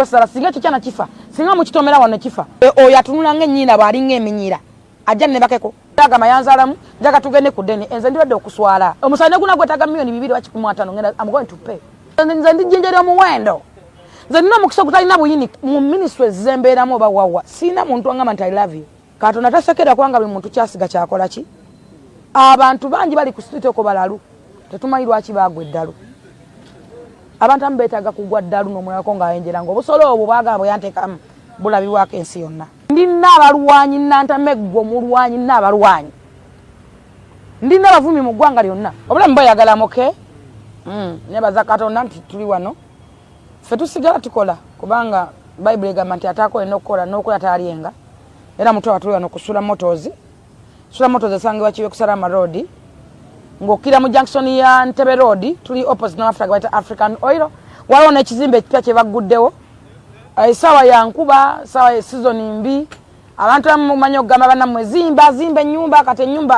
kwesala singa kikyana kifa singa mukitomera wano kifa oyo atunula ng'ennyina bw'alinga eminyira ajja ne bakeko daga mayanzalamu jaga tugende ku ddeni enze ndibadde okuswala omusane guna gwetaga milioni 2.5 ngenda I'm going to pay nze ndijjenjera omuwendo nze nina omukisa gutalina buyini mu ministry zembeeramu oba wawa sina muntu angamba nti I love you Katonda tasekera kubanga buli muntu kyasiga kyakola ki abantu bangi bali ku street oko balalu tetumanyi lwaki bagwa eddalu abantu ambetaga kugwa ddalu n'omulako ng'ayenjeranga obusolo obwo bwagamba bwe yanteekamu bulabibwako ensi yonna ndina abalwanyi nantameggwa mulwanyi n'abalwanyi ndina abavumi mu ggwanga lyonna obulamu bayagala moke nebaza Katonda nti tuli wano ffe tusigala tukola kubanga Bayibuli egamba nti ataako eno okukola n'okola taalyenga era mutwe watuli wano kusula motors esangibwa kibe Kusarama Road ng'okkira mu junction ya Ntebe Road tuli opposite n'amafuta gabayita African Oil waliwo n'ekizimbe ekipya kye bagguddewo essaawa ya nkuba essaawa ya season mbi abantu bamumanyi okugamba bannammwe zimba ennyumba kati ennyumba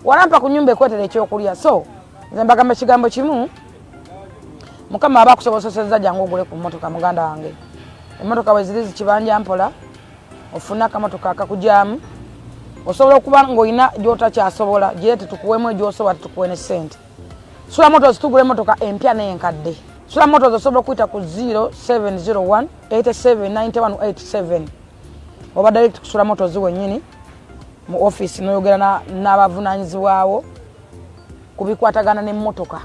walampa ku nyumba ekwetera ekyokulya so nze mbagamba ekigambo kimu Mukama aba akusobozesezza jangu ogule ku mmotoka muganda wange emmotoka bwe ziri zikibanja mpola ofuna akamotoka akakujamu osobola okuba ng'olina gy'otakyasobola girete tukuweemu egyosobola tukuwe ne ssente Sula Motors tugula emmotoka empya n'enkadde Sula Motors osobola okuyita ku 0701 879187 oba direct ku Sula Motors wennyini mu office n'oyogera n'abavunaanyizibwawo ku bikwatagana n'emmotoka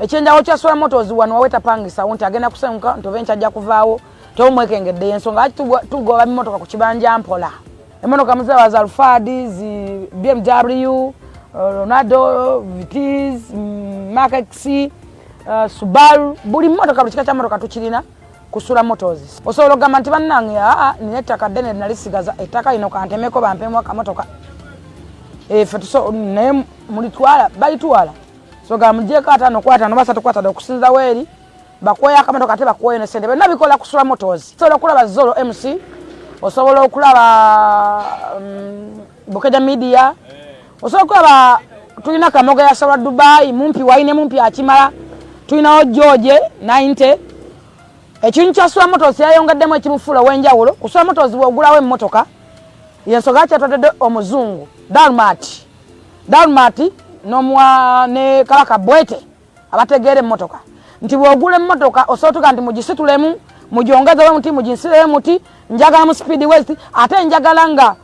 ekyenjawo kya sola motors wano waweta pangisa wonti agenda kusenguka ntovencha ajja kuvaawo tomwekengedde ensonga tugoba bimotoka ku kibanja mpola emotoka muzaba za Alfadi zi BMW Ronaldo Vitis Max Subaru buli motoka buli kika kya motoka tukirina kusula motors osobola ogamba nti bannange nina ettaka ddene nalisigaza ettaka lino kantemeko bampemu akamotoka fe tuso ne mulitwala balitwala so ga mujeko atano kwata no basatu kwata okusinza weri bakoya akamotoka ate bakoye ne sente bena bikola kusula motors so okulaba Zolo MC osobola okulaba Bokeja Media osobola okulaba tulina kamoga ya Sawa Dubai mumpi waine mumpi akimala tulina George 90 ekintu kya sula motors yayongaddemu ekimufula wenjawulo kusula motors bwogulawo emmotoka yensoga kyatwadde omuzungu Dalmat nomwa ne Kabaka Bwete abategeere emmotoka nti bwogula emmotoka osotuka nti mugisitulemu mujongeza muti muginsire muti njagala mu speed west ate njagala nga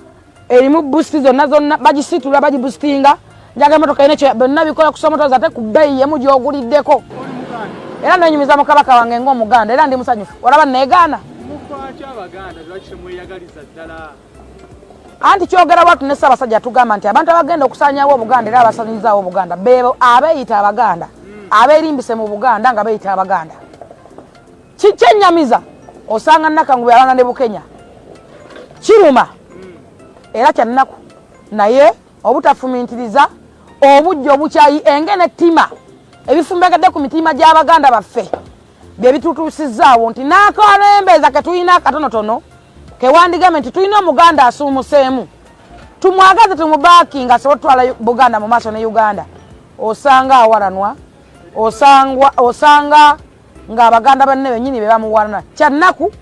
erimu boost zonna bagisitula bagiboostinga njagala emmotoka ine bonna bikola kusoma motors ate ku bei yemujoguliddeko era nanyumiza mu Kabaka wange ng'Omuganda era ndi musanyufu olaba neegaana mukwaki abaganda lwaki mweyagaliza ddala anti kyogera watu ne Ssaabasajja tugamba nti abantu abagenda okusanyawo Obuganda era abasanyizzaawo Obuganda bebo abeeyita Abaganda abeerimbise mu Buganda nga beeyita Abaganda kyennyamiza osanga Nakangube abaana ne Bukenya kiruma era kyannaku naye obutafumintiriza obujja obukyayi engene ttima ebifumbegedde ku mitima gy'Abaganda baffe bye bitutuusizaawo nti n'akalembeza ke tulina akatonotono kewandigame nti tulina Omuganda asuumuseemu tumwagaze tumubaakinga asobola otwala Buganda mu maaso ne Uganda osanga awalanwa osanga ng'Abaganda banne bennyini be bamuwalana kyannaku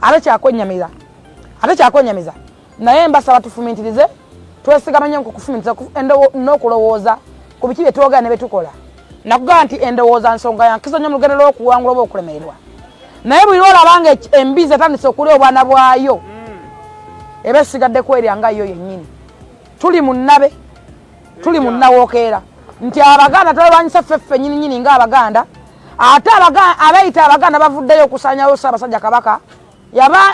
ate kyakwennyamiza naye mbasaba tufumintirize twesigamanye ku kufumintiriza n'okulowooza ku biki bye twogera ne bye tukola nakugamba nti endowooza nsonga yankizo nnyo mu lugendo lw'okuwangula oba okulemererwa naye buli lwolabanga embizi etandise okulya obwana bwayo eba esigadde kwerya nga yo yennyini tuli mu nnabe tuli mu nnawookeera nti Abaganda twebanyisa ffeffe nnyini ng'Abaganda ate abeeyita Abaganda bavuddeyo okusanyawo Ssaabasajja Kabaka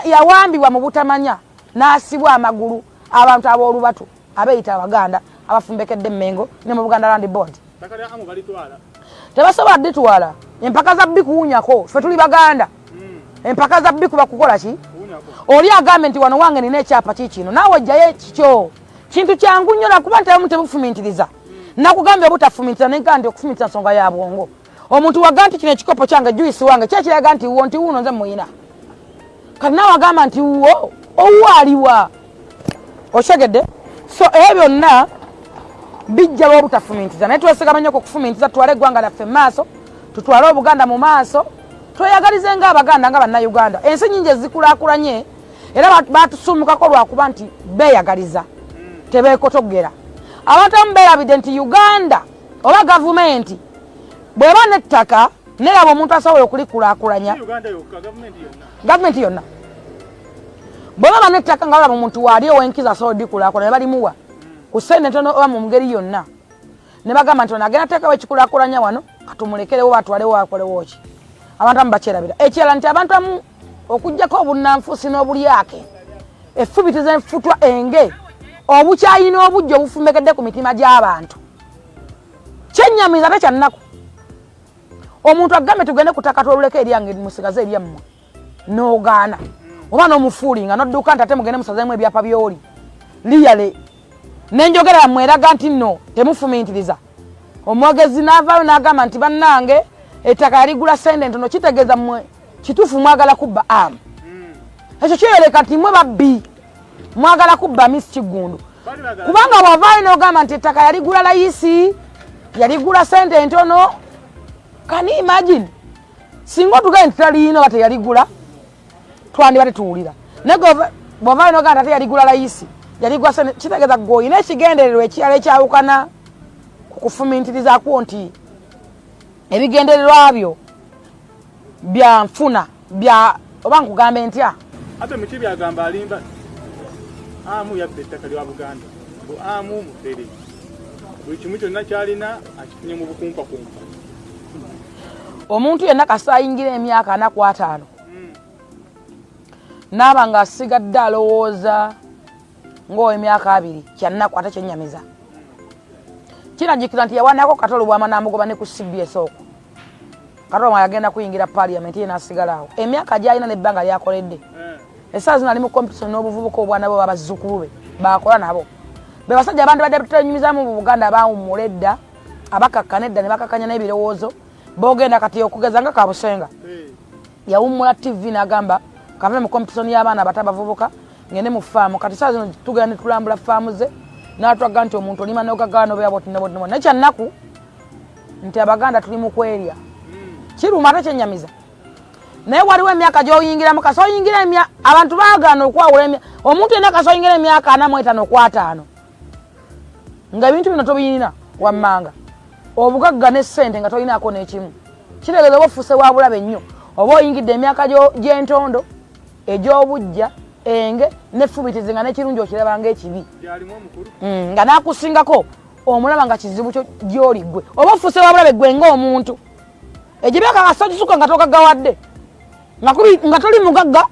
yawambibwa mu butamanya n'asibwa amagulu abantu ab'olubatu abeeyita Abaganda abafumbekedde Mmengo ne mu Buganda Land Board tebasobola dditwala empaka za bbi kuwunyako ffe tuli Baganda empaka za bbi kuba kukola ki oli agambe nti wano wange nina ekyapa kikino naawe ojjayo kikyo kintu kyangu nnyo nakuba nti abamu tebufumintiriza nakugambye obutafumintiriza nenga nti okufumintiriza nsonga ya bwongo omuntu waga nti kino ekikopo kyange juisi wange kyekiraga nti wo nti wuuno nze muyina kati naawe agamba nti wo owaliwa okyegedde so ebyo byonna bijja bwobutafumintiriza naye twesigamanye okufumintiriza tutwale eggwanga lyaffe mu maaso tutwale Obuganda mu maaso tweyagalize ng'Abaganda nga Bannayuganda ensi nnyingi ezikulaakulanye era batusumukako lwakuba nti beeyagaliza tebeekotogera abantu abamu beerabidde nti Uganda oba gavumenti bw'eba n'ettaka neraba omuntu asobola okulikulaakulanya gavumenti yonna bw'eba n'ettaka nga balaba omuntu waali owenkiza asobola oddikulaakulanya balimuwa ku ssente ntono oba mu ngeri yonna ne bagamba nti ono agenda teekawo ekikulaakulanya wano katumulekerewo batwalewo akolewo ki abantu amu bakyerabira ekirala nti abantu amu okuggyako obunnanfuusi n'obulyake effubitiza enfutwa enge obukyayi n'obujja obufumbekedde ku mitima gy'abantu kyennyamiza ate kyannaku omuntu agambe tugende ku ttaka twoluleko eryange musigaze eryammwe n'ogaana oba n'omufuulinga n'odduka nti ate mugende musazeemu ebyapa by'oli liyale nenjogera mmwe eraga nti nno temufumintiriza omwogezi n'avaayo n'agamba nti bannange ettaka yaligula sente ntono kitegeeza mmwe kituufu mwagala kubba amu ekyo kyeyoleka nti mmwe babbi mwagala kubba Miss Kigundu kubanga wavaayo n'ogamba nti ettaka yaligula layisi yaligula sente ntono can you imagine singa otugende nti taliina oba teyaligula twandiba tetuwulira naye bwavaayo n'ogamba nti ate yaligula layisi yaligwa sente kitegeeza gw'olina ekigendererwa ekirala ekyawukana ku kufumintirizaakwo nti ebigendererwa byo bya nfuna bya oba nkugambe ntya ate muki byagamba alimba amu yabba ettaka lya Buganda amu mufere buli kimu kyonna kyalina akifunye mu bukumpakumpa omuntu yenna kasayingira emyaka 4 naba nga asigadde alowooza ng'ow'emyaka 2 kyannaku ate kyennyamiza kinajjukira nti yawanako Katolo bwama namugoba ne ku CBS okwo Katolo yagenda kuyingira parliament ye n'asigala awo emyaka gy'alina n'ebbanga lyakoledde essaawa zino ali mu competition n'obuvubuka obwana bo babazzukulu be bakola nabo be basajja abantu badde tutenyumizamu mu Buganda baawummula edda abakakkana edda ne bakakkanya n'ebirowoozo boogenda kati okugeza nga Kabusenga yawummula TV n'agamba kave mu competition y'abaana abato abavubuka ngende mu faamu kati saa zino tugenda ne tulambula faamu ze n'atwaga nti omuntu olima n'ogagano bya boti neboti nekyannaku nti Abaganda tuli mu kwerya kiruma ate kyennyamiza naye waliwo emyaka gy'oyingiramu kasa oyingira abantu baagaana okwawula omuntu yenna kasa oyingira emyaka 45 okw'ataano nga ebintu bino tobiyina wammanga obugagga n'essente nga tolinaako n'ekimu kitegeeza oba ofuuse wa bulabe nnyo oba oyingidde emyaka gy'entondo egy'obujja enge n'effubitizi nga n'ekirungi okiraba ng'ekibi nga n'akusingako omulaba nga kizibu gy'oli ggwe oba ofuuse wa bulabe ggwe ng'omuntu egyo myaka kasagisuka nga togaggawadde nga toli mugagga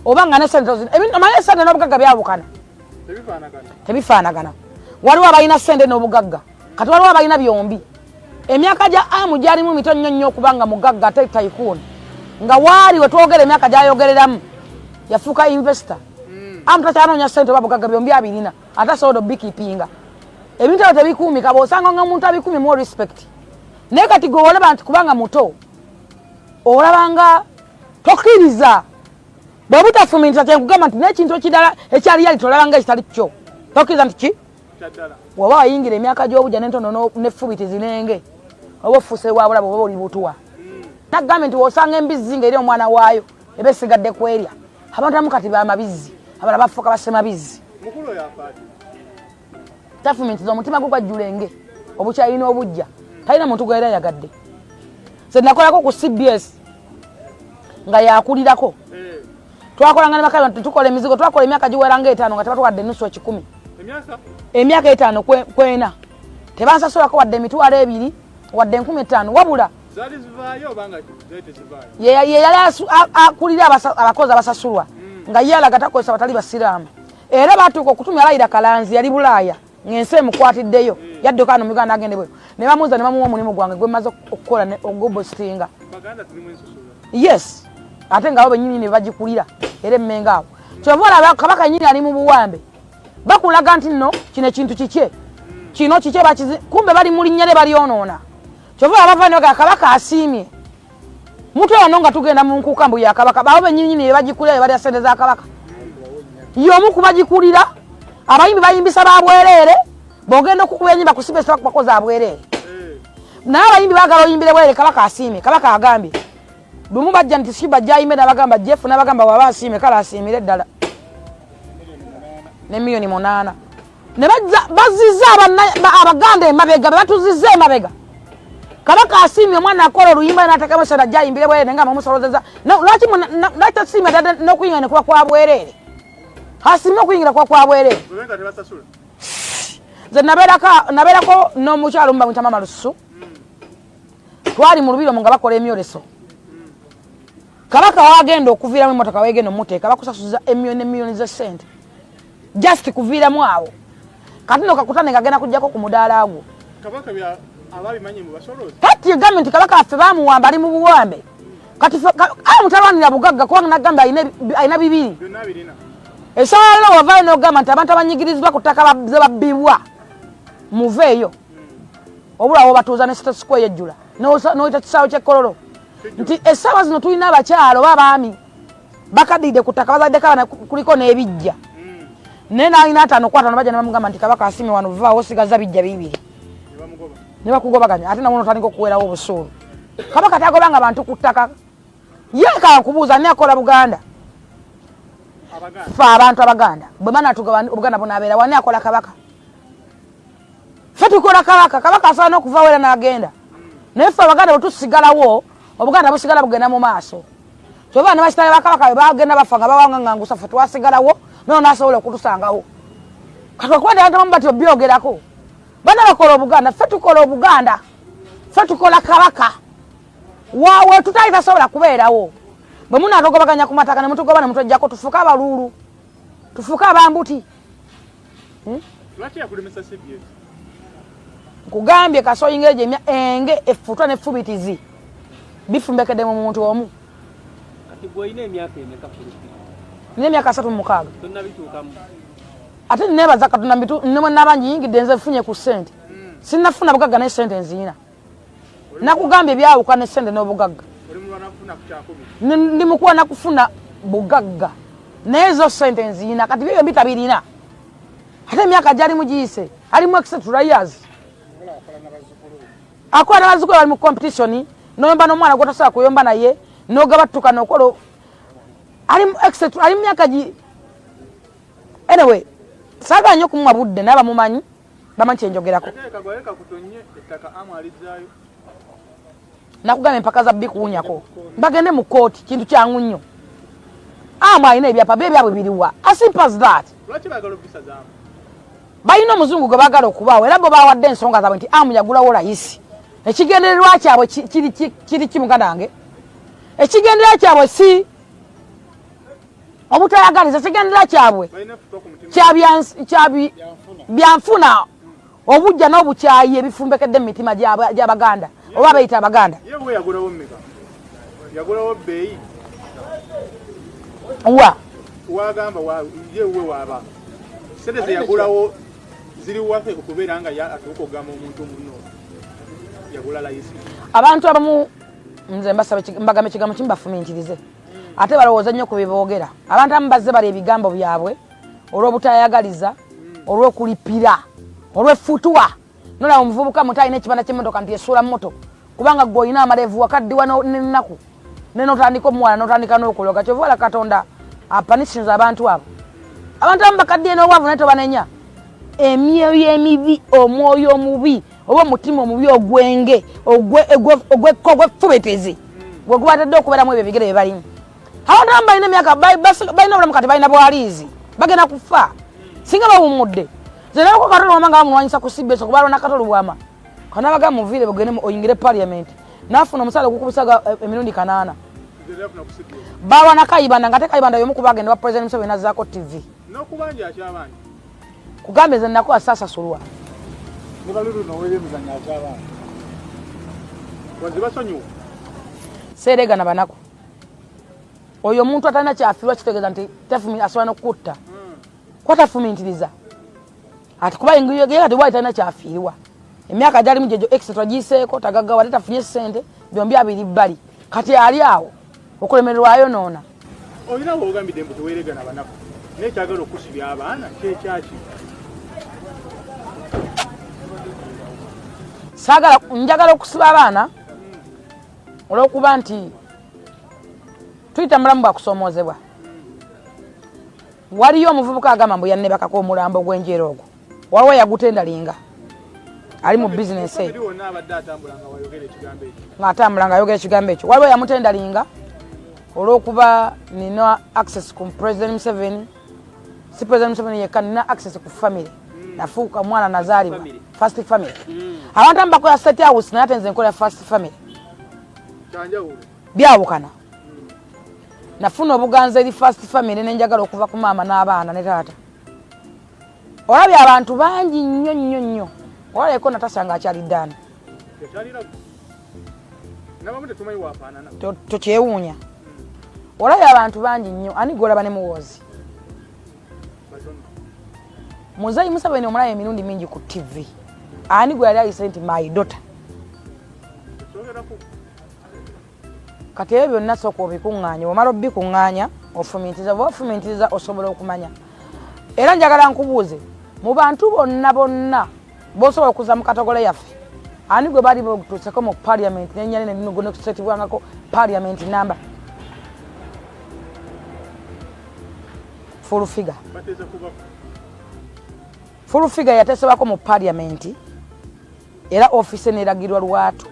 oba nga n'essente amanye essente n'obugagga byawukana tebifaanagana waliwo abalina ssente n'obugagga kati waliwo abalina byombi emyaka gya amu gyalimu mitonyo nnyo okubanga mugagga ate taikuuni nga waali we twogera emyaka gy'ayogereramu yafuuka investor amu takyanoonya ssente oba bugagga byombi abirina ate asobola obbikiipinga ebintu ebyo tebikuumika bw'osanga nga omuntu abikuumi mu respect naye kati gwe olaba nti kubanga muto olabanga tokkiriza bwe butafumiitira kyenkugamba nti n'ekintu ekirala ekyali yali tolabanga ekitali kyo tokkiriza nti ki bw'oba wayingira emyaka gy'obujja n'entono n'effubitizi n'enge oba ofuuse wa bulabe oba oli butuwa nagambye nti w'osanga embizzi ng'eri omwana waayo eba esigadde kwerya abantu amu kati bamabizzi abala bafuuka basemabizzi tafumiitiza omutima gwe gwajjula enge obukyalina obujja talina muntu gwe era yagadde ze nakolako ku CBS nga yakulirako twakolanga ne bakali nti tukola emizigo twakola emyaka giwera nga 5 nga tebatwadde nusu 10 emyaka 5 kwena tebansasulako wadde emitwalo 2 wadde 15 wabula ye yali akulira abakozi abasasulwa nga ye alaga takozesa batali basiraamu era batuuka okutumya alayira Kalanzi yali Bulaaya ng'ensi emukwatiddeyo yadduka hano mu Uganda agende bwe ne bamuuza ne bamuwa omulimu gwange gwe mmaze okukola ogubositinga yes ate nga bo bennyini ne bagikulira era emmenga awo kyova olaba Kabaka nnyini ali mu buwambe bakulaga nti nno kino ekintu kikye kino kikye kumbe bali mu linnya lye balyonoona kyova olaba bavaanibagala Kabaka asiimye mutu ono nga tugenda mu nkuuka mbu ya Kabaka babo bennyini ne bagikulira ne balya ssente za Kabaka y'omu ku bagikulira abayimbi bayimbisa babwereere bogenda okukuba enyimba ku CBS bakozi abwereere naye abayimbi baagala oyimbire bwereere Kabaka asiime Kabaka agambye lumu bajja nti Siba gyayimbe n'abagamba Jeff n'abagamba waba asiime kale asiimire eddala ne miliyoni 8 ne bazizza Abaganda emabega batuzizza emabega Kabaka asiimye omwana akola oluyimba n'atekamu sera gyayimbire bwereere nga mumusolozeza lwaki natasiime n'okuyinga ne kuba kwa bwereere hasima okuyingira kwa bwereere nze nabeerako n'omukyalo mba mwita Mama Lususu twali mu lubiro nga bakola emyoleso Kabaka wagenda okuviiramu emmotoka wegenda omuteeka bakusasuza emiliyoni z'essente just kuviiramu awo kati no kakutane kagenda kujjako ku mudaala gwo kati egambe nti Kabaka affe bamuwamba ali mu buwambe kati mutalwanira bugagga kubanga nagamba alina bibiri essaawa lero wavaayo n'ogamba nti abantu abanyigirizibwa ku ttaka ze babbibwa muveeyo obulawo batuuza ne status quo yejjula n'oyita kisaawe ky'ekkololo nti essaawa zino tulina abakyalo b'abaami bakaddiide ku ttaka bazaddeko abana kuliko n'ebijja naye n'alina 5 kwatano bajja ne bamugamba nti Kabaka asiimye wano vaawo osigaza bijja 2 ne bakugobaganya ate nawono otandika okuweerawo obusuulu Kabaka tagobanga abantu ku ttaka yeekala kubuuza ani akola Buganda fa abantu Abaganda bwe banatuga Buganda bunaabeera wani akola Kabaka ffe tukola Kabaka asobola n'okuva wera n'agenda naye ffe Abaganda bwe tusigalawo Obuganda busigala bugenda mu maaso kyova ne bakitale ba Kabaka bagenda bafa nga bawangangangusa ffe twasigalawo nono n'asobola okutusangawo kati okuba abantu bati obyogerako bana bakola Obuganda ffe tukola Obuganda ffe tukola Kabaka Wawe tutaita sobola kubeerawo. Bwe munatogobaganya ku mataka ne mutugobana mutojjako tufuka abalulu. Tufuka abambuti. Lwaki yakulemesa CBS? Kugambye kasoyinga eje enge efutwa ne fubitizi. Bifumbekede mu muntu omu. Kati boyine emyaka emeka Filipi. Nine emyaka 36. Tonna bituukamu. Ate nebaza Katonda mbitu nemwe nabangi yingidde nze funye ku sente. Sinnafuna bugagga ne sente nzina. Nakugambye byawuka ne sente n'obugagga. Oli mulwana kufuna ku kyakumi. Ndi mukuwa nakufuna bugagga. Nezo sente nzina kati byo bitabirina. Ate emyaka gyali mugiyise. Ali mu extra years. Akwara bazukulu bali mu competition. Noyomba n'omwana gw'otasobola kuyomba naye. N'ogabattuka n'okolo. Ali mu extra ali mu myaka gi. Anyway. Saga nnyo kumwa budde naba mumanyi bamanyi enjogerako. Kagwaleka kutonye ettaka amalizaayo. Nakugamba empaka za bikuunyako. Bagende mu kooti kintu kyangu nnyo. Alina ebyapa byabwe biriwa. As simple as that. Lwaki bagala obisa zaamu? Bayina omuzungu gwe bagala okubaawo era bo bawadde ensonga zaabwe nti yagulawo layisi. Ekigendererwa kyabwe kiri kimuganange. Ekigendererwa kyabwe si obutayagaliza ekigendererwa kyabwe. Byanfuna obujja n'obukyayi ebifumbekedde mu mitima gy'Abaganda oba bayita Abaganda. Yewe yagulawo mmeka? Yagulawo bbeeyi. Wagamba yewe waaba. Sente ze yagulawo ziri wafe okubeera nga atuuka okugamba omuntu muno. Yagula layisi. Abantu abamu nze mbagamba ekigambo kimbafumintirize. Ate balowooza nnyo ku bye boogera. Abantu abamu bazze bali ebigambo byabwe olw'obutayagaliza, olw'okulipira, olw'effutuwa. Nola omuvubuka muto alina ekibanda ky'emmotoka nti esuula mmoto. Kubanga ggwe olina amalevu wakaddiwa n'ennaku. Ne n'otandika omuwala n'otandika n'okuloga. Kyova olaba Katonda apanishinza abantu abo. Abantu abamu bakaddiye n'obwavu naye tobanenya. Emyoyo emibi, omwoyo omubi, oba omutima omubi ogwenge, ogw'effubetezi. Gwe gubatadde okubeeramu ebyo ebigere bye balimu. Abantu abamu balina emyaka balina obulamu kati balina bwaliizi. Bagenda kufa. Singa bawummudde. Nze nalako Katonda wama nga bamulwanyisa ku CBS okubalwa nakatolo bwama. Kana baga muviire bugende oyingire parliament. Nafuna omusala okukubisaga emirundi 8. Balwa nakayibanda nga tekayibanda yomu kubagenda ba president Museveni nazaako TV. N'okubanja akyabanja. Kugambe nze nako asasa sulwa. Mubalulu nowewe muzanya akyabanja. Waziba sonyu. Serega na banako. Oyo omuntu atalina kyafirwa kitegeeza nti tefumi asobola n'okutta. Kwatafumintiriza. Ati kuba engiyo gye kati bwali talina kyafiirwa. Emyaka gyali mujejo extra giseeko tagaggawa tafunye ssente byombi abiri bbali. Kati ali awo okulemererwayo noona. Olina bw'ogambidde mbu teweerega na banaku. N'ekyagala okusibya abaana kyeki. Njagala okusiba abaana olw'okuba nti tuyita mulamu bwa kusomoozebwa. Waliyo omuvubuka agamba mbu yannebakako omulambo gw'enjeera ogwo. Waliwo yagutendalinga. Ali mu bizinesi eyo. Ng'atambula ng'ayogera ekigambo ekyo. Waliwo yamutendalinga olw'okuba nina access ku President Museveni. Si President Museveni yekka nina access ku family. Nafuuka mwana nazaalibwa. First family. Abantu abamu bakola State House naye ate nze nkola first family. Byawukana. Nafuna obuganza eri first family nenjagala okuva ku maama n'abaana ne taata. Olabye abantu bangi nnyo. Olabye Natasha ng'akyali ddaani. Tokyewuunya. Olabye abantu bangi nnyo ani gw'olaba ne muwoozi. Muzeeyi Museveni omulabe emirundi mingi ku TV. Ani gwe yali ayise nti my daughter. Kati ebyo byonna sooka obikuŋŋaanya. Omala obikuŋŋaanya ofumintiriza osobola okumanya. Era njagala nkubuuze mu bantu bonna b'osobola okuza mu katogole yaffe ani gwe bali botuuseko mu parliament n'ennyali nenekusitibwangako parliament namba full figure yateesebwako mu parliament era office neragirwa lwatu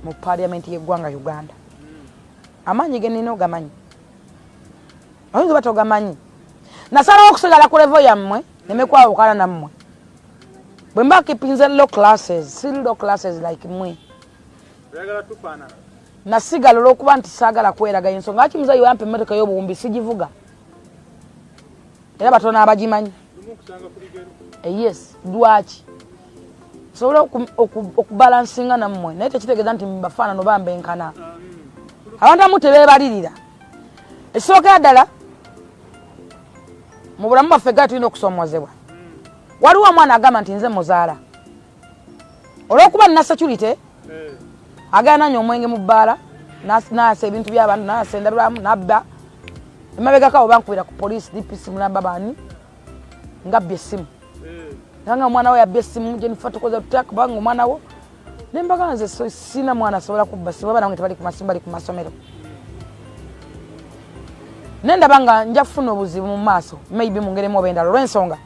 mu parliament y'eggwanga Uganda. Amaanyi ge nina ogamanyi. Oyinza oba togamanyi. Nasalawo okusigala ku level yammwe nemekwawukana nammwe. Bwe mba kipinze low classes, si low classes like mmwe. Oyagala tufaanana. Nasigala olw'okuba nti saagala kweraga ensonga lwaki muzayi wampa emmotoka y'obuwumbi sigivuga era batono abagimanyi. Yes, lwaki sobola okubalansinga nammwe naye tekitegeeza nti mubafaanano bambenkana. Abantu abamu tebeebalirira. Ekisookera ddala mu bulamu bwaffe gali tulina okusoomozebwa. Waliwo omwana agamba nti nze muzaala olw'okuba nina security agenda nanya omwenge mu bbaala naasa ebintu by'abantu naasa endabiramu nabba emabegako abo bankubira ku poliisi DPC mulamba baani ngabbye essimu nanga omwana we yabbye essimu Jennifer tukoze tutya kubanga omwana wo ne mbagala nze sina mwana asobola kubba essimu abaana bange tebali ku masimu bali ku masomero nendaba nga nja kufuna obuzibu mu maaso maybe mu ngeri mu obendala olw'ensonga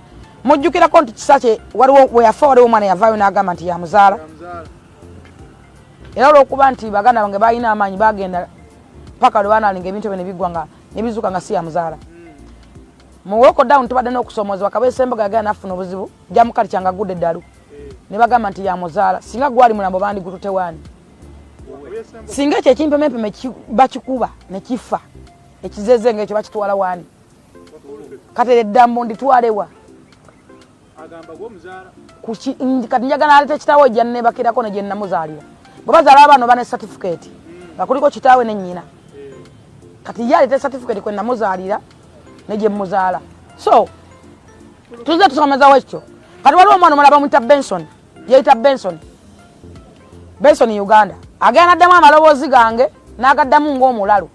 mujjukirako nti kisa kye waliwo we yafa waliwo omwana yavaayo n'agamba nti yamuzaala era olw'okuba nti baganda bange balina amaanyi bagenda paka lwe banaalinga ebintu ebyo ne biggwa nga ne bizuuka nga si yamuzaala. Mu lockdown tubadde n'okusoomozebwa Kabeesa Emboga yagenda n'afuna obuzibu Jamukali kyanga agudde eddalu ne bagamba nti yamuzaala singa gwali mulambo bandi gutute wani singa ekyo ekimpemempeme bakikuba ne kifa ekizeze ng'ekyo bakitwala wani katere eddambo nditwalewa agamba gw'omuzaala kati njagala alete kitaawe ejja nnebakirako ne gye nnamuzaalira bwe bazaala abana oba ne certificate nga kuliko kitaawe ne nnyina kati ye alete certificate kwe nnamuzaalira ne gye muzaala so tuze tusomezawo ekyo kati waliwo omwana omulala bamuyita Benson yeyita Benson Uganda agenda addamu amaloboozi gange n'agaddamu ng'omulalu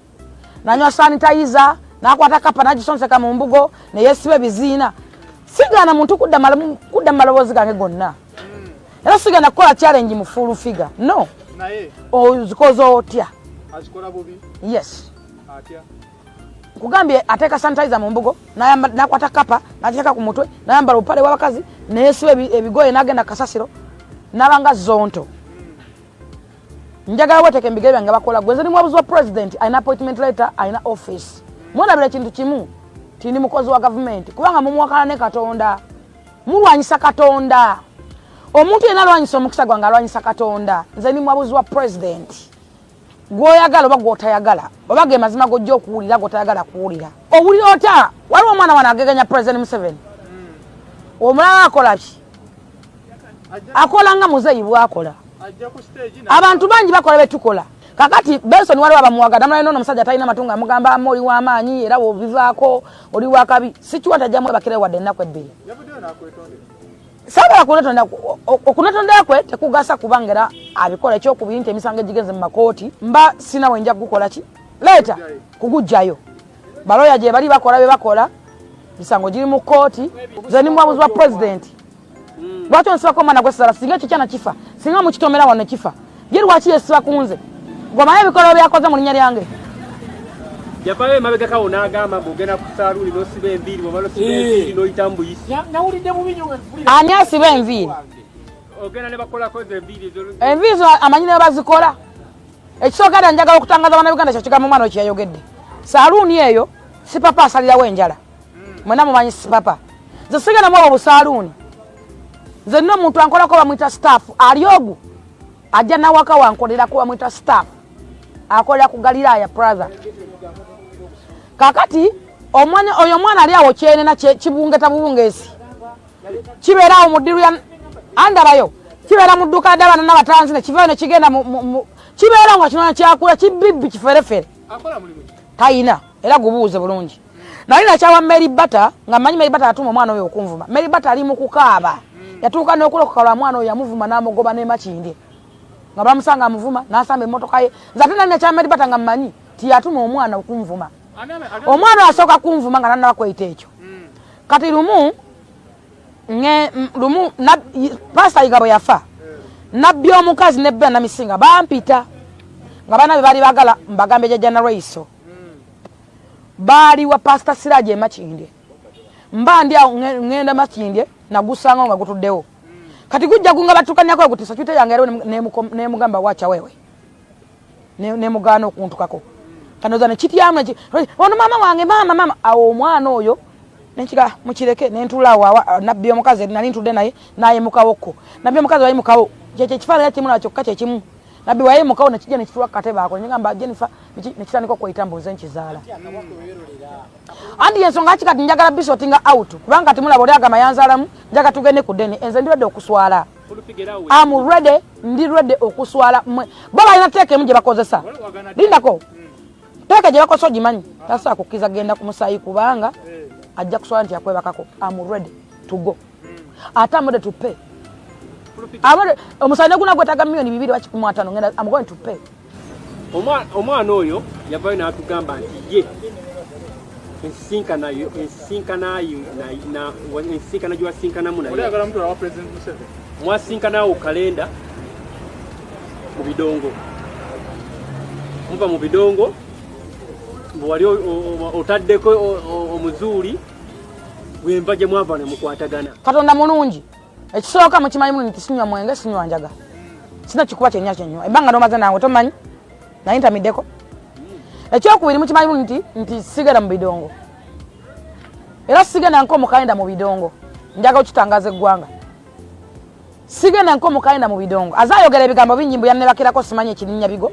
nanywa sanitayiza n'akwata kapa n'agisonseka mu mbugo ne yeesiba ebiziina sigana muntu kudda maloboozi gange gonna era sigana kukola challenge mu full figure no naye ozikoze otya azikola bubi yes atya kugambye ateeka sanitizer mu mbugo n'akwata kapa n'agiteeka ku mutwe n'ayambala obupale bw'abakazi neesiba ebigoye n'agenda kasasiro n'abanga zonto njagala weteeka embigere byange bakola gwe nze ni mwabuzi wa president alina appointment letter alina office mwonabira ekintu kimu tindi mukozi wa gavumenti kubanga mumuwakana ne Katonda mulwanyisa Katonda omuntu yena alwanyisa omukisa gwange alwanyisa Katonda nze ni mwabuzi wa president gwoyagala oba gwotayagala oba ge mazima gojja okuwulira gwotayagala kuwulira owulira ota waliwo omwana wana ageganya president Museveni omulala akola ki akola nga muzeeyi bwakola abantu bangi bakola betukola kakati Benson waliwo abamuwagala amala ino omusajja talina matungo amugamba amoli w'amaanyi era wobivaako oli wakabi sikiwa tajjamu bakire wadde ennaku ebbiri saagala okunetonda kwe tekugasa kubanga era abikola ekyokubiri nti emisango egigenze mu makooti mba sina wenja kugukola ki leeta kugujjayo baloya gye bali bakola be bakola misango giri mu kooti nze ni mwabuzi wa pulezidenti lwaki onsibako omwana gwesala singa ekyo kyana kifa singa mukitomera wano kifa ye lwaki yesiba ku nze gwamanye ebikolwa byakoze mu linnya lyange yapayo emabegakawo n'agamba ng'ogenda ku saaluuni n'osiba enviiri bw'oba n'osiba enviiri n'oyita mbuyisi nawulidde bubi nnyo ani asiba enviiri ogenda ne bakolako ezo enviiri enviiri zo amanyi ne bazikola ekisookera njagala okutangaza abana Uganda kyo kigambo omwana we yayogedde saaluuni eyo si papa asalirawo enjala mwena mumanyi si papa nze sigenda mu obwo busaaluuni nze nno omuntu ankolako bamwita staff ali ogu ajja nawaka wankolerako bamwita staff akolera ku Galilaya Plaza kakati oyo mwana ali awo kyenena kibungeta bubungeesi kibeerawo mu ddiru ya andabayo kibeera mu dduuka ly'abaana n'abatanzi ne kivaayo ne kigenda kibeerawo nga kinona kyakula kibibbi kiferefere tayina era gubuuze bulungi nali nakyawa Mary Bata nga mmanyi Mary Bata atuma omwana oyo okunvuma Mary Bata ali mu kukaaba yatuuka n'okulokoka lwa mwana oyo yamuvuma n'amugoba n'emakindi nga bamusanga amuvuma n'asamba emmotoka ye nze ate nali nakyawa Mary Bata nga mmanyi tiyatuma omwana okunvuma omwana asooka kunvuma nga nannaba kweyita ekyo kati lumu pasita yiga bwe yafa nabbi omukazi ne Bena Namisinga bampita nga bana be baali bagala mbagambe jjajja Naraiso baali wa pasita Siraje Makindye mba ndi awo ngenda Makindye nagusanga nga gutuddewo kati gujja gunga batukanyako gutisa kyute yange ero ne mugamba wacha wewe ne mugano okuntukako kanoza ne kityamu ono mama wange mama awo omwana oyo nenkiga mukireke nentulawo nabbi omukazi nali ntudde naye mukawoko nabbi omukazi wali mukawo kyekyo kifaananyi kimu nakyo kyokka kyekimu nabi waye mukao ne kijja ne kitwa kateba ako ngamba Jennifer ne kitandika okwetambuza enkizaala andi ensonga kikati njagala bisotinga out kubanga timula bole agama yanzalamu njaga tugende ku deni enze ndi ready okuswala I'm ready ndi ready okuswala baba ina teke mje bakozesa lindako teke je bakoso gimanyi tasa kukiza genda ku musayi kubanga ajja kuswala nti akwebakako I'm ready to go ata I'm ready to pay omusane guna gwetaga milioni 2 bakikumwatano ngenda I'm going to pay omwana oyo yavayo n'atugamba nti ye ensinkana gy'wasinkanamu naye mwasinkanawo kalenda mu bidongo muva mu bidongo mbu wali otaddeko omuzuuli wemba gye mwava ne mukwatagana katonda mulungi ekisooka mukimanyi nti sinywa mwenge sinywa njaga sina kikuba kyenya kyenywa ebbanga nomaze nange tomanyi nayintamiddeko ekyokubiri mukimanyi nti sigenda mu bidongo era sigenda nk'omukalenda mu bidongo njaga okitangaza eggwanga sigenda nk'omukalenda mu bidongo azayogera ebigambo bingi mbu yannebakirako simanyi ekirinnya bigo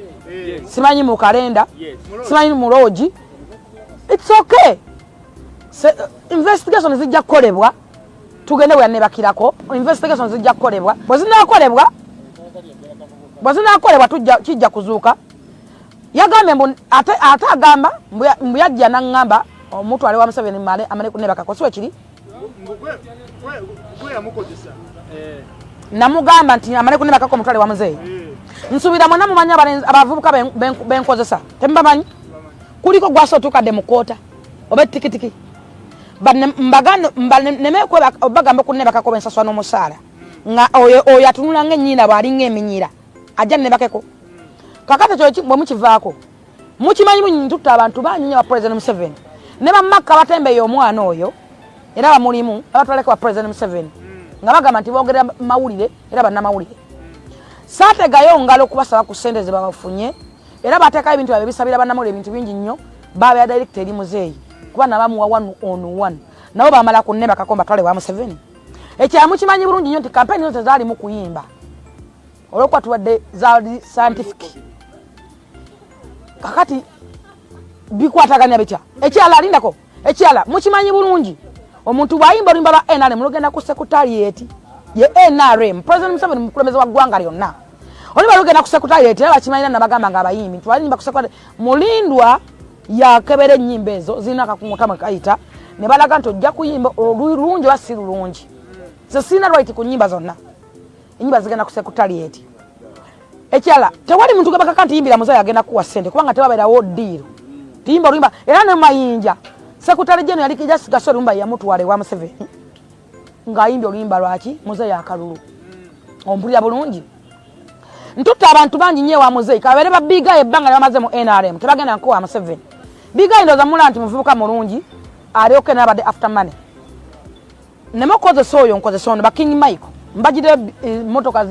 simanyi mu kalenda simanyi mu loogi it's okay investigation zijja kukolebwa tugende bwannebakirako investigation zijja kukolebwa bwe zinaakolebwa kijja kuzuuka yagambye mbu ate agamba mbu yajja n'angamba omuntu ali wa Museveni amale kunebakako siwe kiri namugamba nti amale kunebakako omuntu ali wa muzeeyi nsuubira mwena mumanyi abavubuka benkozesa temubamanyi kuliko gwasotukadde mu koota oba etikitiki bagamba kunebakako bensaswa n'omusaala nga oyo atunula ng'ennyina bw'alinga eminyira ajja nnebakeko kakati kyo bwe mukivaako mukimanyi bunyi tutta abantu banyinya ba President Museveni ne bamakka batembeeye omwana oyo era bamulimu abatwaleko ba President Museveni nga bagamba nti boogera mawulire era bannamawulire saategayo ngalo kubasaba ku ssente ze babafunye era bateekayo ebintu babye bisabira bannamawulire ebintu bingi nnyo baabya director eri muzeeyi kuba nabamuwa 1-on-1 nabo bamala kunnebakako batwale wa Museveni ekyamu kimanyi bulungi nnyo nti kampeni zose zaali mu kuyimba olwokuba tuwadde zaali scientific kakati bikwataganya bitya ekyala alindako ekyala mukimanyi bulungi omuntu bwayimba olimba ba NRM lugenda ku secretariat ye NRM President Museveni mukulembeze wa ggwanga lyonna olimba lugenda ku secretariat era bakimanyira nabagamba nga abayimbi twalimba ku secretariat mulindwa yakebera ennyimba ezo zirina akakungutamwe kayita ne balaga nti ojja kuyimba olulungi oba si lulungi ze sina right ku nnyimba zonna ennyimba zigenda ku secretariat ekyala tewali muntu gabaka nti yimbira muzayi agenda kuwa ssente kubanga tebabeerawo ddiiro tiyimba oluyimba era ne mayinja sekutale jeno yali kijasi gasoro lumba ya mutwale wa Museveni ng'ayimbye oluyimba lwaki muzeeyi akalulu ompulira bulungi ntutta abantu bangi nnyo wa muzeeyi kabeere ba biga ebbanga bamaze mu NRM tebagenda nko wa Museveni biga ndoza mula nti muvubuka mulungi alyoke n'abadde after money nemukozesa oyo nkozesa ono ba King Michael mbagire motoka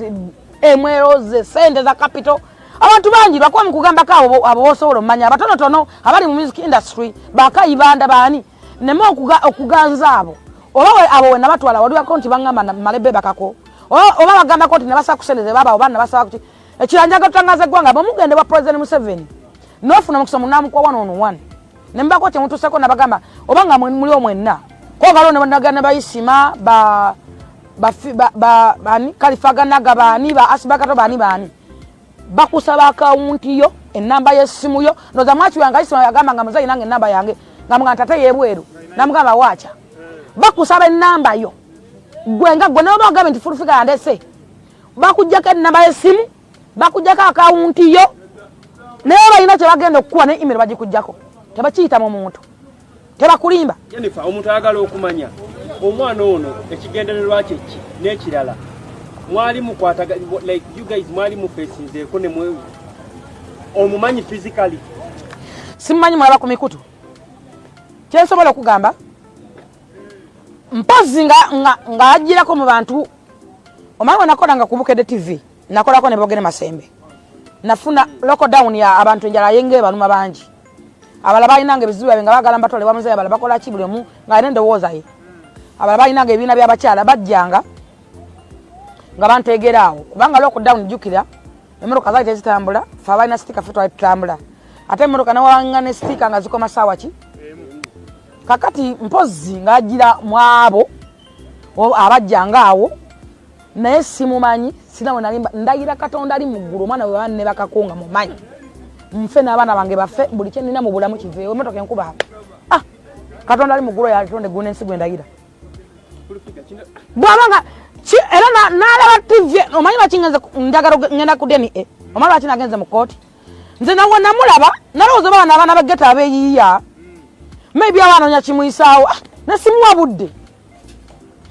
emweroze sente za capital abantu bangi bakuba mukugamba kaabo abo osobola omanya abatonotono abali mu music industry bakayibanda bani nemo okuganza abo oba abo nabatwala wali akonti bangamba malebe bakako oba bagamba konti ne basa kusendeze baba oba nabasa kuti ekiranja gatangaza gwanga bamugende wa President Museveni nofuna mukusomo namu kwa 1-on-1 nemba ko kyemuntu seko nabagamba obanga muli omwenna ko galo ne nagana bayisima bani kalifagana gabani ba asibakato bani bakusaba akaunti yo enamba y'essimu yo ndoza mwachi wanga isima yagamba nga muzayi nange enamba yange ngamugamba tate yebweru namugamba wacha bakusaba enamba yo gwenga gwe nabo bagambe nti fulufika yandese bakujjako enamba y'essimu bakujjako akaunti yo naye balina kye bagenda okukuwa ne email bagikujjako tebakiyita mu muntu tebakulimba Jennifer omuntu ayagala okumanya omwana ono ekigendererwa kye ki n'ekirala mwali mukwataga like you guys mwali mu facing ko ne mwe omumanyi physically simanyi mwaba ku mikutu kyensobola okugamba mpazi nga ajirako mu bantu omanyi nakola nga kubukede TV nakolako ne bogere masembe nafuna lockdown ya abantu njala yenge baluma bangi abala bayinanga ebizibu nga bagala mbatole wa muzeeyi abala bakola kibulemu nga nende wozaye abala bayinanga ebina bya bakyala bajjanga nga bantegeraawo kubanga lockdown jukira emmotoka zaite ezitambula fe abalina sitika fe twalitutambula ate emmotoka nawangane sitika nga zikoma saawa ki kakati mpozi ng'agira mwabo abajjanga awo naye simumanyi sinawe nalimba ndagira Katonda ali mu ggulu omwana we banne bakakunga mumanyi nfe n'abaana bange baffe buli kye nnina mu bulamu kiveewo emmotoka enkuba Katonda ali mu ggulu yatonde gune ensi gwe ndagira bwabanga era n'alaba TV omanyi lwaki njagala ngenda ku deni omanyi lwaki nagenze mu kooti nze nawe namulaba nalowooza abaana bageta abeeyiiya maybe abanoonya kimuyisaawo ne simuwa budde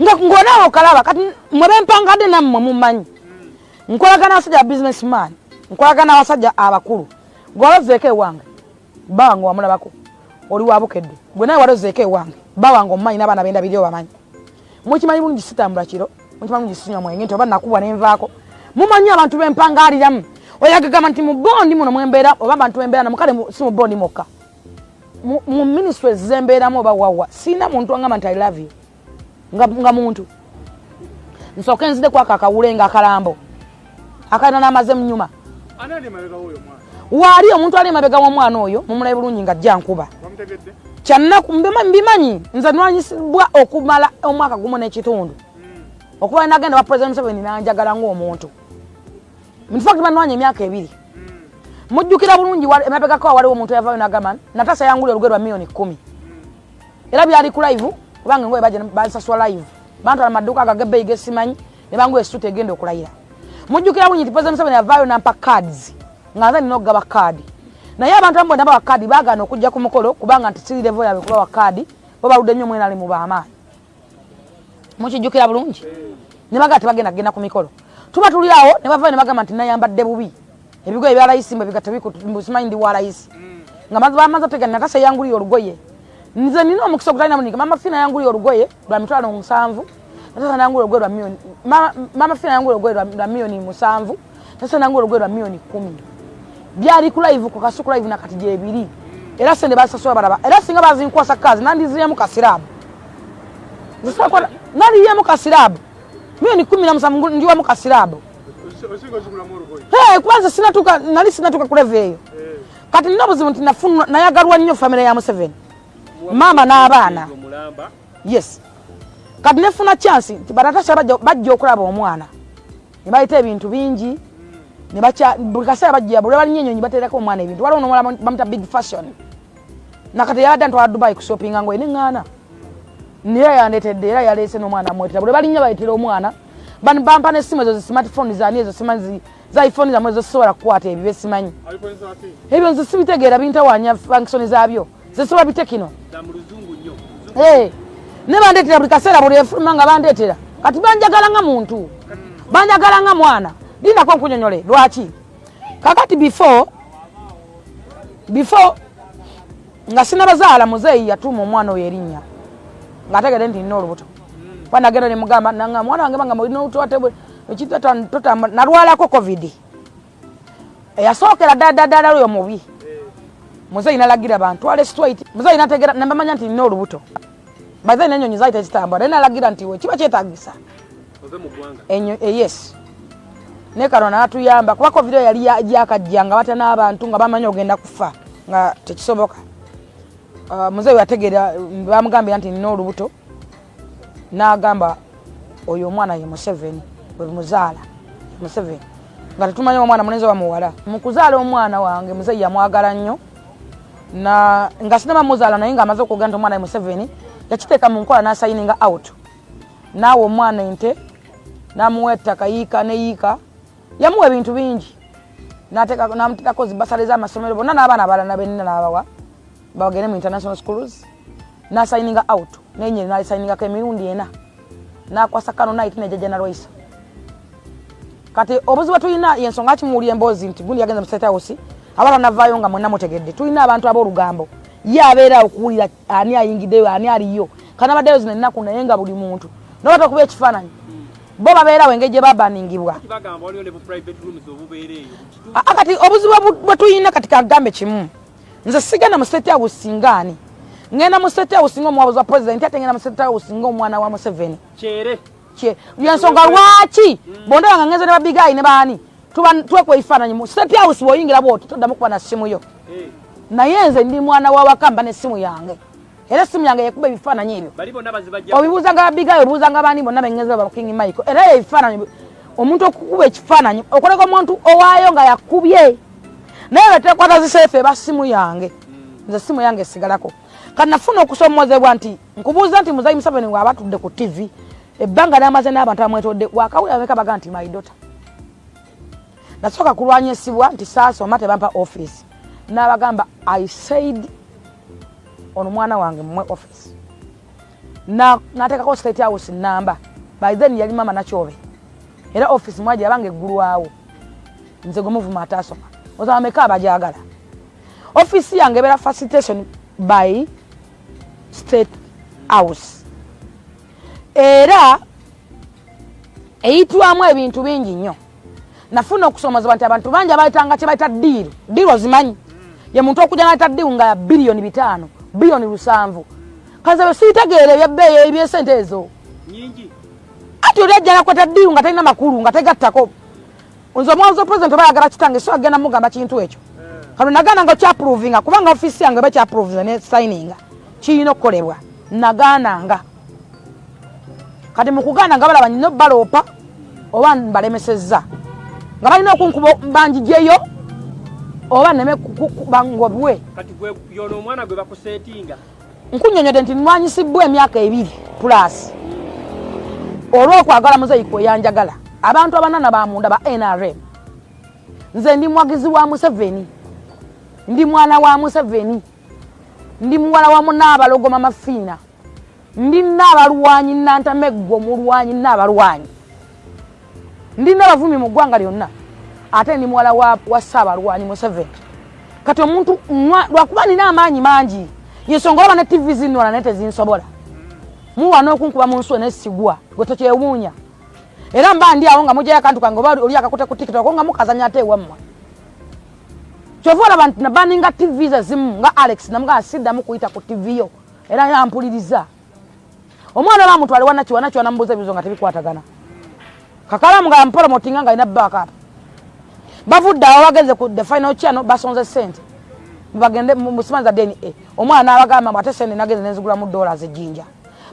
ng'onaawe okalaba kati mwe bempangadde nammwe mumanyi nkolagana abasajja businessman nkolagana abasajja abakulu gw'abazeeko ewange bba wange wamulabako oli wabukedde gwe naye walozeeko ewange bba wange omumanyi n'abaana benda biri obamanyi mukimanyi bulungi sitambula kiro mukimanyi bulungi sinywa mwenge nti oba nakubwa nenvaako mumanyi abantu bempangaliramu oyagagamba nti mu bondi muno mwembeera oba abantu bembeera namukale si mu bondi mokka mu ministries zembeeramu oba wawa siina muntu angamba nti I love you nga muntu nsooka enzide kwaka akawulenga akalambo akalina n'amaze mu nyuma waali omuntu ali emabega w'omwana oyo mumulabe bulungi nga ajja nkuba kyannaku mbimanyi nze nwanyisibwa okumala omwaka gumu n'ekitundu okuba nagenda wa President Museveni nanjagala ng'omuntu mufakti banwanya emyaka 2 mujjukira bulungi emabega ko waliwo omuntu yavaayo n'agamba Natasha yangulira olugero lwa $10,000 era byali ku live kubanga ngoye baje basaswa live bantu amaduka agagebe igesimanyi ne bangu esute egenda okulayira mujjukira bulungi President Museveni yavaayo nampa cards ngaza nino gaba card naye abantu ambo ndaba card bagana okujja ku mukolo kubanga nti siri level yabe kuba card baba ludde nnyo mwena ali mu baama mukijjukira bulungi ne bagati bagenda ku mikolo tuba tuliawo ne bavaayo ne bagamba nti nayambadde bubi ebigo ebya rais mbe bigata bikusimanyi ndi wa rais nga maza tega Natasha yangulira olugoye nze nino omukisa okutalina munika mama Fina yangulira olugoye lwa mitwalo 7 Natasha yangulira olugoye lwa million mama Fina yangulira olugoye lwa million 7 Natasha yangulira olugoye lwa million 10 byali ku live ku kasuku live nakati je ebiri era sende basaswa baraba era singa bazinkwasa kazi nandiziye mu kasirabu zisakwa nali ye mu kasirabu million 10 ndiwa mu kasirabu kwanza sinatuka ku level eyo kati ninabuzibu nti nafuna nayagalwa nnyo family ya Museveni mama n'abaana yes kati nefuna chance nti Natasha bajja okulaba omwana ne bayita ebintu bingi ne bacha bukasa bajja buli bali nyenyonyi baterako omwana ebintu waliwo n'omwana bamuta big fashion nakati yadda ntwala Dubai ku shopping ngo ine ngana niye yandetedde era yalese n'omwana amwetera buli bali nnyo bayitira omwana bampa n'essimu ezo smartphone zaani ezo simanzi za iPhone zamwe zo sobola kukwata ebyo simanyi ebyo nze sibitegeera bintawanya function zaabyo ze sobola bitekino ne bandetera buli kaseera buli efuluma nga bandetera kati banjagala nga muntu banjagala nga mwana linda kwa nkunyonyole lwaki kakati before nga sina bazaala muzeeyi yatuma omwana oyo erinnya ng'ategedde nti nina olubuto panagenda ne mugamba nanga mwana wange banga mulina utwatebwe ekitata nalwalako covid yasookera ddala oyo mubi muzeeyi nalagira bantu wale straight muzeeyi nategera nambamanya nti nina olubuto baze n'ennyonyi zaite ezitambula nalagira nti we kiba kyetaagisa yes ne Katonda natuyamba kuba covid yali yakajja nga bata n'abantu nga bamanyi ogenda kufa nga tekisoboka muzeeyi yategeera bamugambira nti nina olubuto n'agamba oyo omwana ye Museveni bwe muzaala Museveni nga tetumanyi omwana munenze wa muwala mu kuzaala omwana wange muzeeyi yamwagala nnyo nga sinaba muzaala naye nga amaze okugamba nti omwana ye Museveni yakiteeka mu nkola n'asayininga out naawe omwana ente n'amuwa ettaka yiika ne yiika yamuwa ebintu bingi n'amuteekako zibasale z'amasomero bonna n'abaana abalala benina n'abawa bagende mu international schools n'asayininga out n'enyeri n'alisayiningako emirundi 4 n'akwasa kano naiti ne jjajja nalwaisa kati obuzibu tulina yensonga kimuwulira emboozi nti gundi yagenze mu State House abaana navaayo nga mwenna mutegedde tulina abantu ab'olugambo ye abeera okuwulira ani ayingiddeyo ani aliyo kana baddeyo zino ennaku naye nga buli muntu nobata okuba ekifaananyi bo babeerawo engeri gye babaningibwa kati obuzibu bwe tulina kati kagambe kimu nze sigenda mu State House singaani ngenda mu State House ng'omuwabuzi wa president ate ngenda mu State House ng'omwana wa Museveni yensonga lwaki bondaba nga ngenze ne babigayi ne baani twekwe ebifaananyi mu state house bw'oyingira bw'oti toddamu kuba na ssimu yo naye nze ndi mwana wa wakamba n'essimu yange era essimu yange yekuba ebifaananyi ebyo obibuuzanga abigayo obibuuzanga baani bonna bengenze ba King Michael era ebifaananyi omuntu okukuba ekifaananyi okoleka omuntu owaayo nga yakubye naye batekwata ziseefu eba ssimu yange nze essimu yange esigalako kati nafuna okusomozebwa nti nkubuuza nti Muzayi Museveni bw'aba atudde ku TV ebbanga n'amaze n'abantu abamwetodde wakawulira beka baga nti my daughter nasooka kulwanyisibwa nti saasoma tebampa office n'abagamba I said ono mwana wange mumwe office nateekako state house namba by then yali mama Nakyove era office mwaje yabange eggulwawo nze gomuvuma ataasoma ozaba meka abajagala office yange ebeera facilitation by state house era eyitwamu ebintu bingi nnyo nafuna okusomozebwa nti abantu bangi abayitanga kye bayita diiro zimanyi ye muntu okujja n'ayita diiro nga ya biliyoni 5 biliyoni 7 kaze bwe siitegeere ebyebbeeyi ebyesente ezo nyingi ati oli ajja nakwata diiro nga talina makulu nga tegattako nze omwanzi pulezidenti oba ayagala kitange so agenda mugamba kintu ekyo kano nagaana nga okyaprovinga kubanga ofisi yange bakyaprovinga ne signinga kirina okukolebwa nagaananga kati mu kugaana nga balaba nnyo baloopa oba mbalemesezza nga balina okunkuba banjijeyo oba neme bangobwe kati gwe yono omwana gwe bakusetinga nkunnyonnyodde nti nnwanyisibbwa emyaka 2 plus olw'okwagala Muzayi kweyanjagala abantu abanana bamunda ba NRM nze ndi mwagizi wa Museveni ndi mwana wa Museveni ndi mwana wa Munaabalogo Mafiina ndi Naabalwanyi Nantameggo mulwanyi Naabalwanyi ndi n'abavumi mu ggwanga lyonna ate ndi mwala wa Ssaabalwanyi Museveni kati omuntu lwakuba nina amaanyi mangi yensonga olaba ne TV zinwala naye tezinsobola muwa n'okunkuba mu nsuwe n'essigwa gwe tokyewuunya era mba ndi awo nga mugyayo akantu kange oba oli akakute ku TikTok nga mukazanya ate ewammwe kyova olaba nti nabaninga TV zezimu nga Alex namuga asiddamu kuyita ku TV yo era yampuliriza omwana bamutwale wanakiwa namubuuza ebizo nga tebikwatagana kakalamu nga yamupromotinga nga alina backup bavudde awo bagenze ku the final channel basonze sente bagende musimanza DNA omwana n'abagamba ate sente nagenze nenzigulamu $1 ejjinja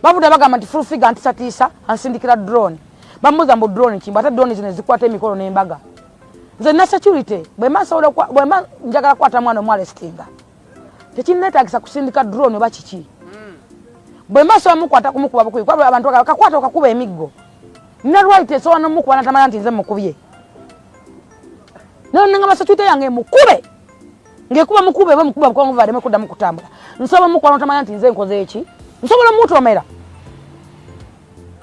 bavudde bagamba nti full figure antisatiisa ansindikira drone bamuza mbu drone kimba ate drone zino zikwata emikolo n'embaga nze na security bwemba njagala kwata mwana omwalestinga tekinneetaagisa kusindika drone oba kiki bwemba sobola mukwata kumukuba bukubi kuba abantu kakwata okakuba emiggo nina right esobola nomukuba natamanya nti nze mukubye nanga security yange mukube ngekuba mukube oba mukuba bukonvaademu kuddamu kutambula nsobola mukuba natamanya nti nze nkoze eki nsobola mutomera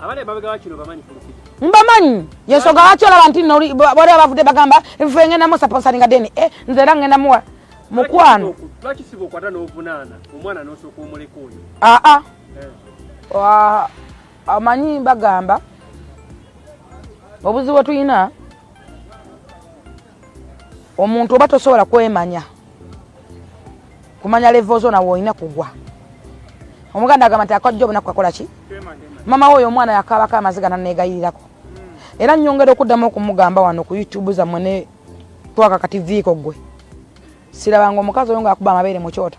abale babaga bakino bamanyi fulufidi mbamanyi yensonga lwaki olaba nti nno bali abavudde bagamba ebifo engendamu saponsaringa deni nze era ngenda muwa mukwano lwaki siba okwata n'ovunaana omwana n'osooka omuleka oyo amanyi bagamba obuzibu tulina omuntu oba tosobola kwemanya kumanya levo zo nawe olina kugwa omuganda agamba nti akojja obunaku kakola ki mama oyo omwana yakaabako amaziga naneegayirirako era nnyongera okuddamu okumugamba wano ku YouTube zammwe ne twaka kativiiko gwe sirabanga omukazi oyo ngaakuba amabeere mu kyota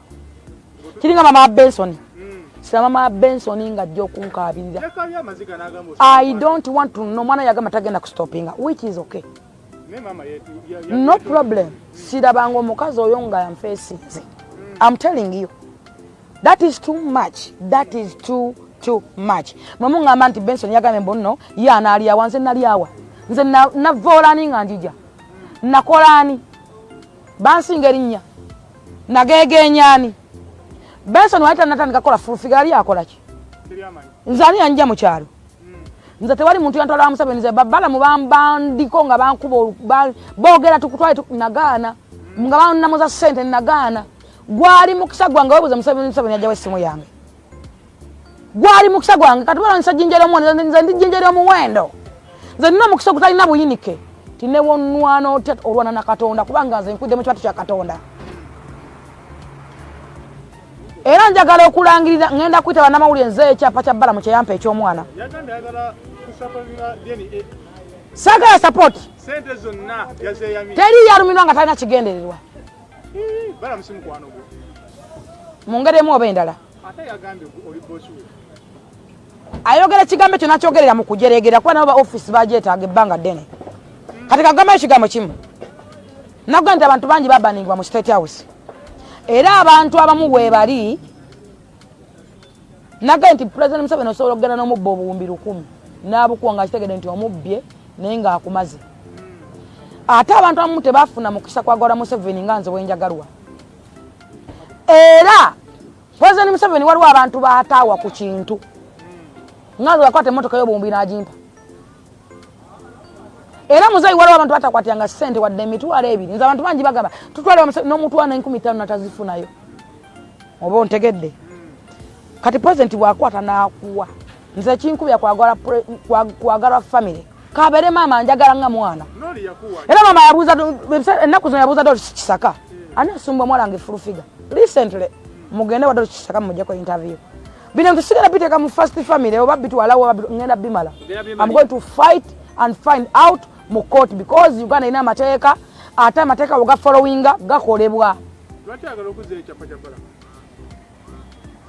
kiringa mama wa Benson siraba mama wa Benson ng'ajja okunkaabirira I don't want to know mwana yagamba tagenda kustopinga which is okay no problem sirabanga omukazi oyo nga yamfeesinze I'm telling you that is too much that is too much mama ngamba nti Benson yagambe mbonno ye anaalya wanze nalyawa nze navoolani nga njija nakolani bansinga erinnya nagegenyaani Benson waita natandika kola furufiga ali akola ki nze ani anja mu kyalo nze tewali muntu yantwala Museveni nze babala mubambandiko nga bankuba boogera tukutwale nagaana nga bannamuza ssente nagaana gwali mukisa gwange webuuza Museveni ajjawo essimu yange gwali mukisa gwange kati bala nsajinjera omuwendo nze ndi jinjera omuwendo nze nina mukisa gutalina buyinike tinewonnwano olwana na Katonda kubanga nze nkwidde mu kiwato kya Katonda era njagala okulangirira ngenda kuyita bannamawulire nze ekyapa kya bbala mu kyeyampa eky'omwana Sagala support. Sente zonna yazeyami. Teri yalumirwa nga talina kigendererwa. Bala msimu kwano go. Mungeremu oba endala. Ate yagambye oli boss we. Ayogera kigambo kyo nakyogerera mu kujeregera kwa nabo office bajeetaaga ebbanga ddene. Kati kagamba ekigambo kimu. Nagamba abantu bangi babaningwa mu State House. Era abantu abamu we bali nagamba nti President Museveni osobola okugenda n'omubbo obuwumbi 100 n'abukuwanga akitegedde nti omubbye naye nga akumaze. Ate abantu abamu tebafuna mukisa kwagala Museveni nga nze bwenjagalwa. Era President Museveni waliwo abantu baataawa ku kintu. Ngazo yakwata emotoka y'obuwumbi n'agimpa. Era muzayi waliwo abantu batakwatanga ssente wadde emitwalo 2. Nze abantu bangi bagamba tutwale n'omutwana 15 natazifunayo. Oba ontegedde. Kati president bwakwata n'akuwa. Nze kinkubya kwagala family. Kabere mama njagala nga mwana. Era mama yabuuza ennaku zino yabuuza Dr. Kisaka. Ani asumba mwalange fulufiga. Recently mugende wa Dr. Kisaka mujjako interview. Bino tusigala biteka mu first family oba bitwalawo ngenda bimala. I'm going to fight and find out mu court because Uganda ina mateeka ate amateeka uga followinga gakolebwa. Lwatagala okuzeecha pajabala.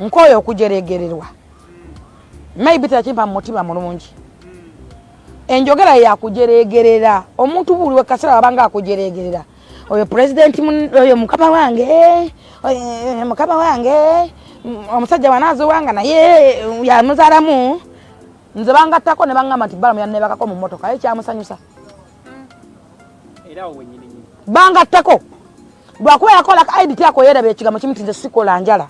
Nkoyo okujeregererwa. Maybe takimpa mutima mulungi. Enjogera ya kujeregerera. Omuntu buli wekasera abanga akujeregerera. Oyo president oyo mukama wange, oyo mukama wange, omusajja wanazo wanga naye ya muzalamu. Nze bangattako ne bangamba nti balamu yanne bakako mu motoka ekya musanyusa. Era wenyini. Bangattako. Bwakuba yakola ka ID yako yerebe ekigambo kimiti nze sikola njala.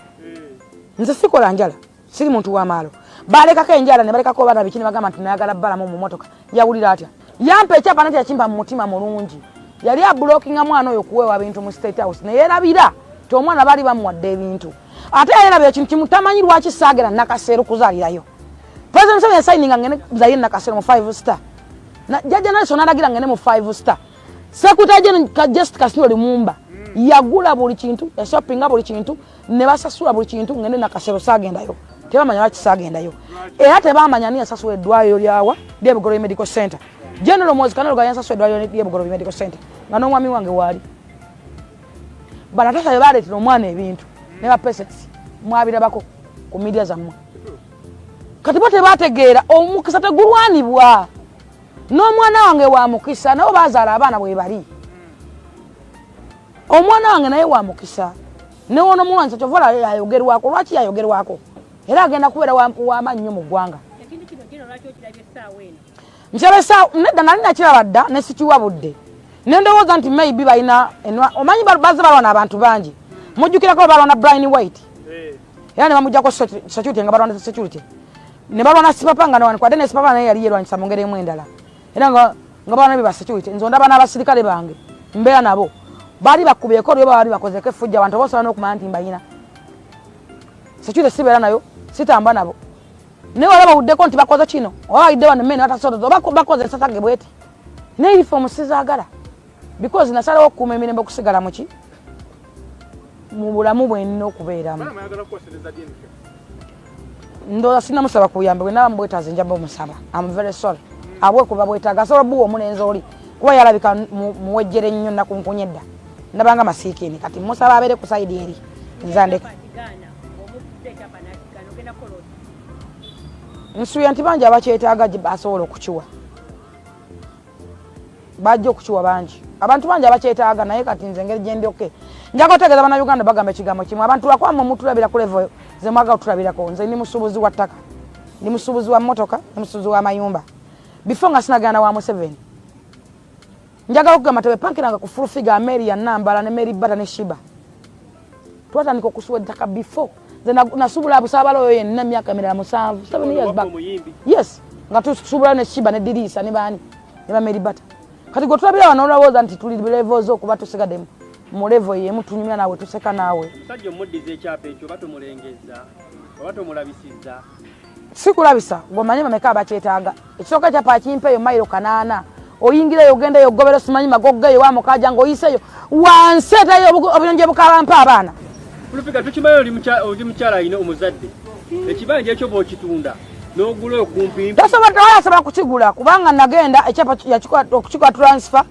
Nze sikola njala. Siri muntu wa malo. Balekako enjala ne balekako bana bikini bagamba nti nayagala balamu mu motoka. Yawulira atya. Yampe ekyapa nakya kimpa mu mutima mulungi. Yali ablockinga mwana oyo kuwewa bintu mu State House. Ne yerabira to omwana bali bamuwadde ebintu. Ate yerabira kintu kimutamanyi lwaki saagera nakasero kuzalirayo. President Museveni signing ngene zaire nakasero mu 5 star. Na jaja naso nalagira ngene mu 5 star. Secretary just Kasino Lumumba yagula buli kintu ya shoppinga buli kintu ne basasula buli kintu ngene nakasero sagendayo. Tebamanya lwaki sagendayo. Era tebamanya ni asasula eddwaliro lyawa ly'Ebugoro Medical Center. General Mozi kanalo ga yansasula eddwaliro ly'Ebugoro Medical Center. Nga n'omwami wange wali. Bana tasa yabaleetera omwana ebintu ne ba patients mwabirabako ku media zammwe. Kati bote bategeera omukisa tegulwanibwa. N'omwana wange wa mukisa nabo bazaala abaana bwe bali. Omwana wange naye wa mukisa. Ne wono mwanza kyovola yayogerwako lwaki yayogerwako. Era agenda kubeera wa mannyo mu ggwanga. Ekintu kino gino lwaki okirabye essaawa eno? Nkyabesa nedda nali nakirabadda ne sikiwabudde. Ne ndowooza nti maybe balina omanyi bazze balwana abantu bangi. Mujjukirako balwana Brian White. Era ne bamujjako security nga balwana security. Ne balwana sipapanga nawani kwa dene sipapanga naye yali yerwanyisa mu ngeri emu endala. Era nga balwana biba security. Nzo ndaba n'abasirikale bange mbeera nabo. Bali bakubyeko lwe bali bakozeko effujja abantu bose n'okumanya nti mbayina. Security sibeera nayo sitamba nabo. Ne wala bawuddeko nti bakoze kino. Owaidde wano mmene batasobola oba bakoze ensasage bweti. Ne uniform sizaagala. Because nasalawo okuuma emirembe okusigala mu ki? Mu bulamu bwenina okubeeramu. Ndooza sinnamusaba kuyamba bwe naba mbwetaaze njaba omusaba. I'm very sorry. Abwe kuba bwetaaga asobola buwa omunenzi oli. Kuba yalabika muwejjere nnyo nakunkunyedda. Ndabanga masiikini kati musaba abeere ku side eri. Nzandeka. Nsuya nti bangi abakyetaaga asobola okukiwa. Bajja okukiwa bangi. Abantu bangi abakyetaaga naye kati nze ngeri gye ndyoke. Njaga otegeeza bana Uganda bagamba ekigambo kimu. Abantu bakwamu mutulabira ku level ze mwaga otulabirako. Nze ndi musuubuzi wa ttaka. Ndi musuubuzi wa mmotoka, ndi musuubuzi wa mayumba. Before nga sinagana wa Museveni. Njaga okugamba tebepankiranga ku fulufiga Mary ya Nambala ne Mary Bata ne Shiba. Twatandika okusuwa ettaka before. Nze nasubula abusabalo oyo yenna myaka emirala 7 years back. Yes. Nga tusubula ne Shiba ne Dirisa ne bani. Ne ba Mary Bata. Kati go tulabira wano olowooza nti tuli levels okuba tusigadde mu level yemu tunyumya nawe tuseka nawe. Sajja omuddize ekyapa ekyo batumulengeza. Batumulabisizza. Sikulabisa ngomanye mameka abakyetaaga. Ekisooka kyapa akimpeyo mailo 8. Oyingireyo ogendeyo ogobero simanyi magoggeyo wa mukaja ng'oyiseyo wansetayo obuyonje bukalampa abaana. Fulufika tukimayo oli mukyala ayina omuzadde. Ekibanja ekyo bw'okitunda n'ogula okumpi tasobola kukigula kubanga nagenda ekyapa okukikola transfer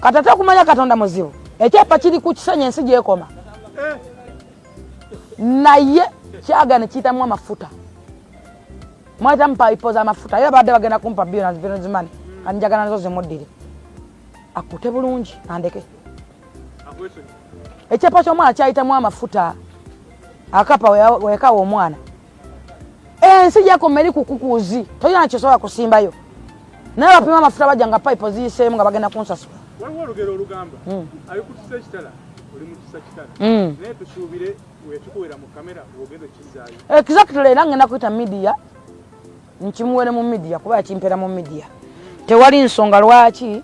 katata kumanya Katonda muzibu ekyapa kiri ku kisanya ensi gyekoma naye kyagana kiyitamu amafuta mwata mpaipo za mafuta era badde bagenda kumpa biibino zimani kanjagala nazo zimuddire akute bulungi andeke ekyapa ky'omwana kyayitamu amafuta akapa wekawa omwana ensi gyekoma eri kukukuuzi tolina nakyosobola kusimbayo naye bapima amafuta bajja nga paipo ziyiseemu nga bagenda kunsasula waliwo olugero olugamba abikutisa ekitala oli mukisa kitala naye tusuubire wekikuwera mu kamera ogenda okizaayo exactly era ngenda kuyita media nkimuwere mu media kuba yakimpeera mu media tewali nsonga lwaki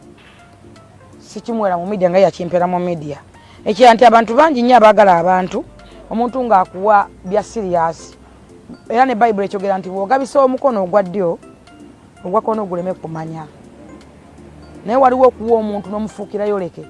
sikimuwera mu media nga yakimpeera mu media ekira nti abantu bangi nnyo abaagala abantu omuntu ng'akuwa bya serious era ne Bible ekyogera nti bw'ogabisa omukono ogwa ddyo ogwa kkono oguleme kumanya naye waliwo okuwa omuntu n'omufuukirayo leke